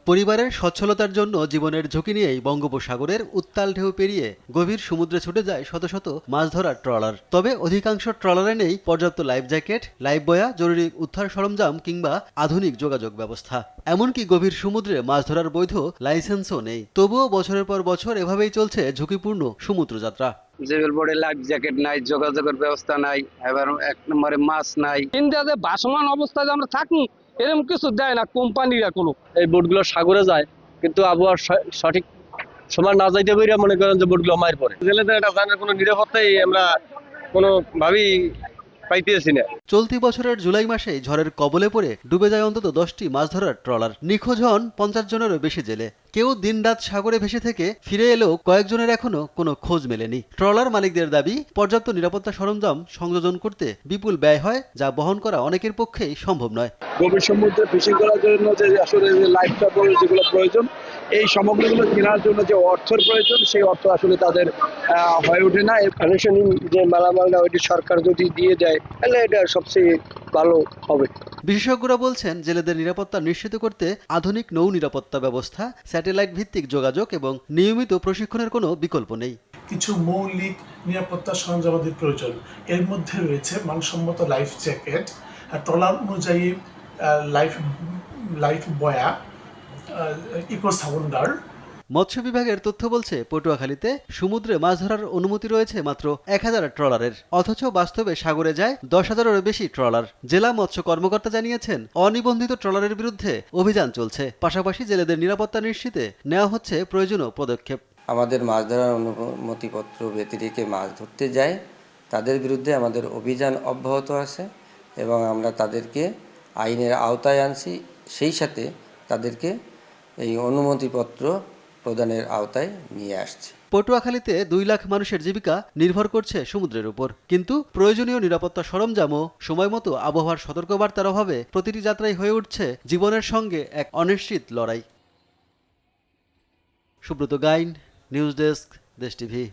পরিবারের সচ্ছলতার জন্য জীবনের ঝুঁকি নিয়েই বঙ্গোপসাগরের উত্তাল ঢেউ পেরিয়ে গভীর সমুদ্রে ছুটে যায় শত শত মাছ ধরার ট্রলার। তবে অধিকাংশ ট্রলারে নেই পর্যাপ্ত লাইফ জ্যাকেট, লাইফ বয়া, জরুরি উদ্ধার সরঞ্জাম কিংবা আধুনিক যোগাযোগ ব্যবস্থা। এমনকি গভীর সমুদ্রে মাছ ধরার বৈধ লাইসেন্সও নেই। তবুও বছরের পর বছর এভাবেই চলছে ঝুঁকিপূর্ণ সমুদ্রযাত্রা। জেবেল বোর্ডে লাইফ জ্যাকেট নাই, যোগাযোগের ব্যবস্থা নাই, এবার এক নম্বরে মাছ নাই। ইন্ডিয়াতে ভাসমান অবস্থায় আমরা থাকি, এরকম কিছু দেয় না কোম্পানিরা কোনো। এই বোটগুলো সাগরে যায়, কিন্তু আবহাওয়ার সঠিক সময় না যাইতে পারি মনে করেন যে বোটগুলো মায়ের পরে জেলেদের একটা জানার কোনো নিরাপত্তাই আমরা কোনো ভাবেই পাইতেছি না। চলতি বছরের জুলাই মাসেই ঝড়ের কবলে পড়ে ডুবে যায় অন্তত 10টি মাছ ধরার ট্রলার। নিখোঁজ হন 50 জনেরও বেশি জেলে। কেউ দিনরাত সাগরে ভেসে থেকে ফিরে এলেও কয়েকজনের এখনো কোনো খোঁজ মেলেনি। ট্রলার মালিকদের দাবি, পর্যাপ্ত নিরাপত্তা সরঞ্জাম সংযোজন করতে বিপুল ব্যয় হয়, যা বহন করা অনেকের পক্ষেই সম্ভব নয়। গভীর সমুদ্রে ফিশিং করার জন্য যে আসলে লাইফ সাপোর্ট যেগুলো প্রয়োজন, এই সামগ্রীগুলো কেনার জন্য যে অর্থের প্রয়োজন, সেই অর্থ আসলে তাদের হয়ে ওঠে না। ফাংশনিং যে মালামালটা ওইটি সরকার যদি দিয়ে দেয় তাহলে এটা সবচেয়ে ভালো হবে। বিশেষজ্ঞরা বলছেন, জেলেদের নিরাপত্তা নিশ্চিত করতে আধুনিক নৌ নিরাপত্তা ব্যবস্থা, স্যাটেলাইট ভিত্তিক যোগাযোগ এবং নিয়মিত প্রশিক্ষণের কোনো বিকল্প নেই। কিছু মৌলিক নিরাপত্তা সরঞ্জামাদির প্রয়োজন। এর মধ্যে রয়েছে মানসম্মত লাইফ জ্যাকেট, ট্রলার অনুযায়ী লাইফ বয়া, ইকো সাউন্ডার। মৎস্য বিভাগের তথ্য বলছে, পটুয়াখালীতে সমুদ্রে মাছ ধরার অনুমতি রয়েছে মাত্র 1000 ট্রলারের, অথচ বাস্তবে সাগরে যায় 10,000-এরও বেশি ট্রলার। জেলা মৎস্য কর্মকর্তা জানিয়েছেন, অনিবন্ধিত ট্রলারের বিরুদ্ধে অভিযান চলছে। পাশাপাশি জেলেদের নিরাপত্তা নিশ্চিতে নেওয়া হচ্ছে প্রয়োজনীয় পদক্ষেপ। আমাদের মাছ ধরার অনুমতিপত্র ব্যতিরেকে মাছ ধরতে যায় তাদের বিরুদ্ধে আমাদের অভিযান অব্যাহত আছে এবং আমরা তাদেরকে আইনের আওতায় আনছি, সেই সাথে তাদেরকে এই অনুমতিপত্র প্রদানের আওতায় নিয়ে আসছে। পটুয়াখালীতে 2 লাখ মানুষের জীবিকা নির্ভর করছে সমুদ্রের উপর, কিন্তু প্রয়োজনীয় নিরাপত্তা সরঞ্জাম ও সময়মতো আবহাওয়ার সতর্কবার্তার অভাবে প্রতিটি যাত্রাই হয়ে উঠছে জীবনের সঙ্গে এক অনিশ্চিত লড়াই। সুব্রত গাইন, নিউজ ডেস্ক, দেশ টিভি।